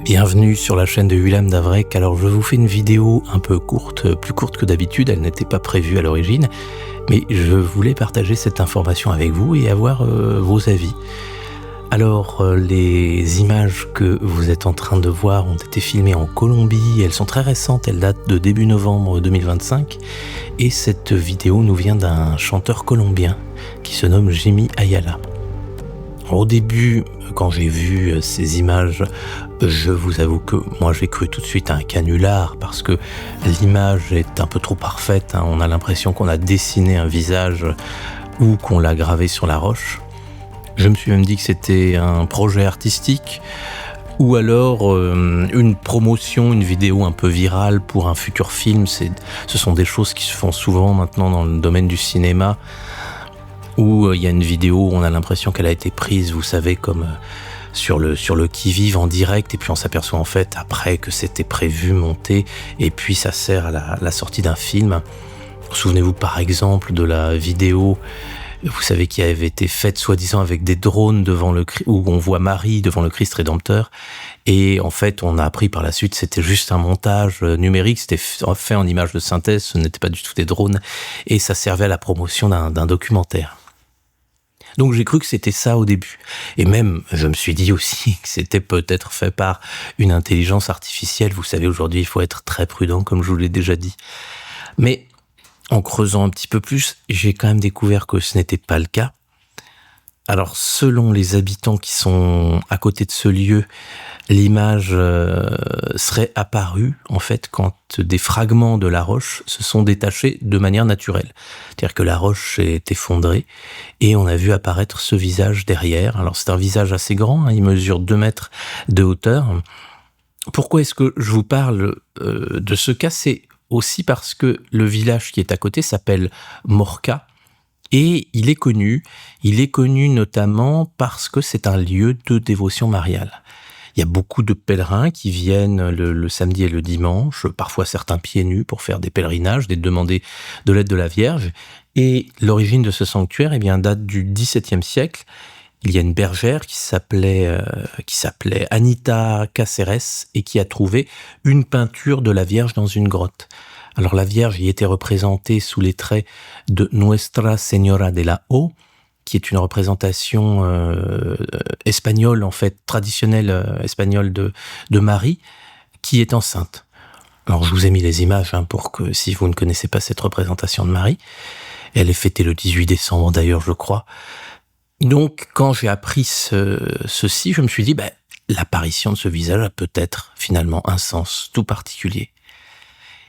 Bienvenue sur la chaîne de Willem d'Avrec. Alors je vous fais une vidéo un peu courte, plus courte que d'habitude, elle n'était pas prévue à l'origine, mais je voulais partager cette information avec vous et avoir vos avis. Alors les images que vous êtes en train de voir ont été filmées en Colombie, elles sont très récentes, elles datent de début novembre 2025 et cette vidéo nous vient d'un chanteur colombien qui se nomme Jimmy Ayala. Au début, quand j'ai vu ces images, je vous avoue que moi j'ai cru tout de suite à un canular parce que l'image est un peu trop parfaite, hein. On a l'impression qu'on a dessiné un visage ou qu'on l'a gravé sur la roche. Je me suis même dit que c'était un projet artistique ou alors une promotion, une vidéo un peu virale pour un futur film. Ce sont des choses qui se font souvent maintenant dans le domaine du cinéma, où il y a une vidéo où on a l'impression qu'elle a été prise, vous savez, comme sur le qui-vive en direct, et puis on s'aperçoit en fait après que c'était prévu, monté, et puis ça sert à la sortie d'un film. Souvenez-vous par exemple de la vidéo, vous savez, qui avait été faite soi-disant avec des drones où on voit Marie devant le Christ Rédempteur, et en fait on a appris par la suite c'était juste un montage numérique, c'était fait en images de synthèse, ce n'était pas du tout des drones, et ça servait à la promotion d'un documentaire. Donc j'ai cru que c'était ça au début. Et même, je me suis dit aussi que c'était peut-être fait par une intelligence artificielle. Vous savez, aujourd'hui, il faut être très prudent, comme je vous l'ai déjà dit. Mais en creusant un petit peu plus, j'ai quand même découvert que ce n'était pas le cas. Alors, selon les habitants qui sont à côté de ce lieu, l'image serait apparue, en fait, quand des fragments de la roche se sont détachés de manière naturelle. C'est-à-dire que la roche est effondrée et on a vu apparaître ce visage derrière. Alors, c'est un visage assez grand, hein, il mesure 2 mètres de hauteur. Pourquoi est-ce que je vous parle de ce cas ? C'est aussi parce que le village qui est à côté s'appelle Morca. Et il est connu notamment parce que c'est un lieu de dévotion mariale. Il y a beaucoup de pèlerins qui viennent le samedi et le dimanche, parfois certains pieds nus pour faire des pèlerinages, demander de l'aide de la Vierge. Et l'origine de ce sanctuaire, date du XVIIe siècle. Il y a une bergère qui s'appelait Anita Cáceres et qui a trouvé une peinture de la Vierge dans une grotte. Alors la Vierge y était représentée sous les traits de Nuestra Señora de la O, qui est une représentation espagnole, en fait, traditionnelle espagnole de Marie, qui est enceinte. Alors je vous ai mis les images pour que, si vous ne connaissez pas cette représentation de Marie, elle est fêtée le 18 décembre d'ailleurs, je crois. Donc quand j'ai appris ceci, je me suis dit, l'apparition de ce visage a peut-être finalement un sens tout particulier.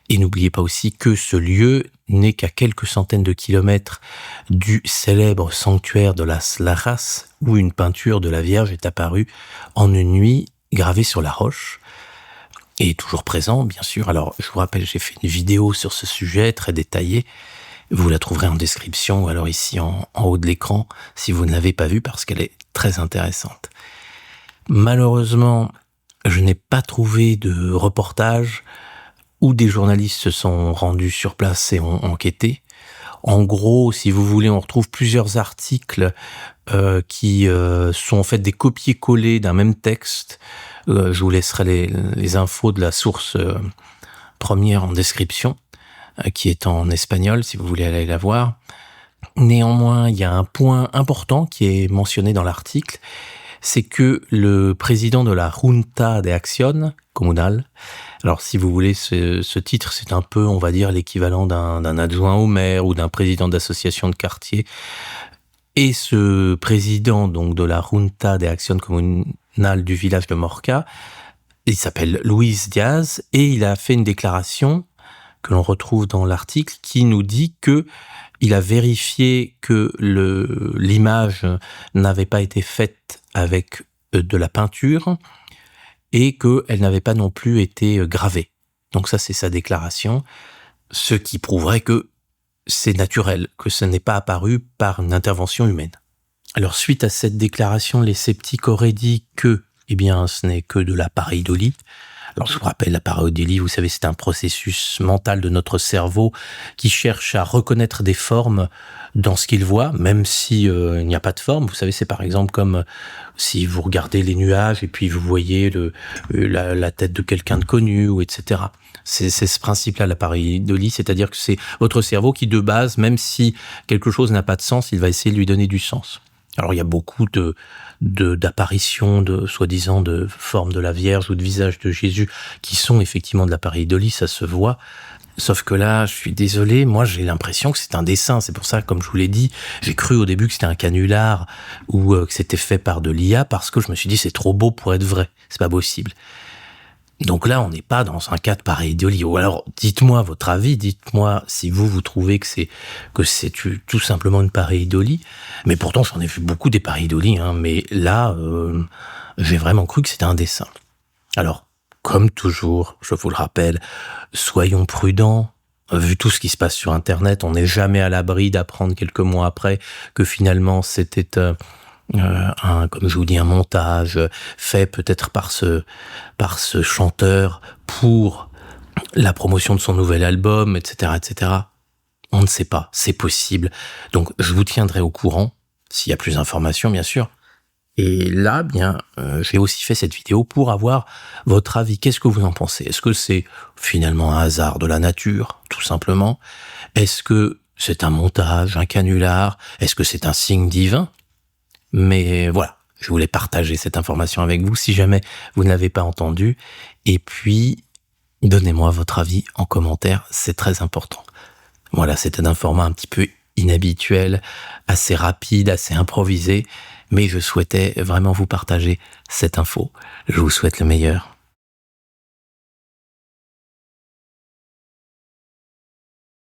Et n'oubliez pas aussi que ce lieu n'est qu'à quelques centaines de kilomètres du célèbre sanctuaire de Las Lajas, où une peinture de la Vierge est apparue en une nuit, gravée sur la roche, et toujours présent, bien sûr. Alors, je vous rappelle, j'ai fait une vidéo sur ce sujet, très détaillée. Vous la trouverez en description, ou alors ici en haut de l'écran, si vous ne l'avez pas vue, parce qu'elle est très intéressante. Malheureusement, je n'ai pas trouvé de reportage où des journalistes se sont rendus sur place et ont enquêté. En gros, si vous voulez, on retrouve plusieurs articles qui sont en fait des copier-coller d'un même texte. Je vous laisserai les infos de la source première en description, qui est en espagnol, si vous voulez aller la voir. Néanmoins, il y a un point important qui est mentionné dans l'article, c'est que le président de la Junta de Acción Comunal, alors si vous voulez, ce titre, c'est un peu, on va dire, l'équivalent d'un adjoint au maire ou d'un président d'association de quartier. Et ce président donc de la Junta de Acción Comunal du village de Morca, il s'appelle Luis Diaz, et il a fait une déclaration que l'on retrouve dans l'article qui nous dit que il a vérifié que l'image n'avait pas été faite avec de la peinture et qu'elle n'avait pas non plus été gravée. Donc ça, c'est sa déclaration, ce qui prouverait que c'est naturel, que ce n'est pas apparu par une intervention humaine. Alors, suite à cette déclaration, les sceptiques auraient dit que, ce n'est que de la pareidolie. Alors, je vous rappelle, la pareidolie, vous savez, c'est un processus mental de notre cerveau qui cherche à reconnaître des formes dans ce qu'il voit, même si il n'y a pas de forme. Vous savez, c'est par exemple comme si vous regardez les nuages et puis vous voyez la tête de quelqu'un de connu, ou etc. C'est ce principe-là, la pareidolie, c'est-à-dire que c'est votre cerveau qui, de base, même si quelque chose n'a pas de sens, il va essayer de lui donner du sens. Alors, il y a beaucoup d'apparitions, soi-disant, de formes de la Vierge ou de visage de Jésus qui sont effectivement de la pareidolie, ça se voit. Sauf que là, je suis désolé, moi j'ai l'impression que c'est un dessin. C'est pour ça, comme je vous l'ai dit, j'ai cru au début que c'était un canular ou que c'était fait par de l'IA, parce que je me suis dit c'est trop beau pour être vrai, c'est pas possible. Donc là, on n'est pas dans un cas de pareidolie. Ou alors, dites-moi votre avis, dites-moi si vous trouvez que c'est tout simplement une pareidolie. Mais pourtant, j'en ai vu beaucoup des pareidolies, hein. Mais là, j'ai vraiment cru que c'était un dessin. Alors, comme toujours, je vous le rappelle, soyons prudents. Vu tout ce qui se passe sur Internet, on n'est jamais à l'abri d'apprendre quelques mois après que finalement c'était comme je vous dis, un montage fait peut-être par ce chanteur pour la promotion de son nouvel album, etc., etc. On ne sait pas, c'est possible. Donc, je vous tiendrai au courant s'il y a plus d'informations, bien sûr. Et là, bien, j'ai aussi fait cette vidéo pour avoir votre avis. Qu'est-ce que vous en pensez? Est-ce que c'est finalement un hasard de la nature, tout simplement? Est-ce que c'est un montage, un canular? Est-ce que c'est un signe divin? Mais voilà, je voulais partager cette information avec vous si jamais vous ne l'avez pas entendue. Et puis, donnez-moi votre avis en commentaire, c'est très important. Voilà, c'était un format un petit peu inhabituel, assez rapide, assez improvisé, mais je souhaitais vraiment vous partager cette info. Je vous souhaite le meilleur.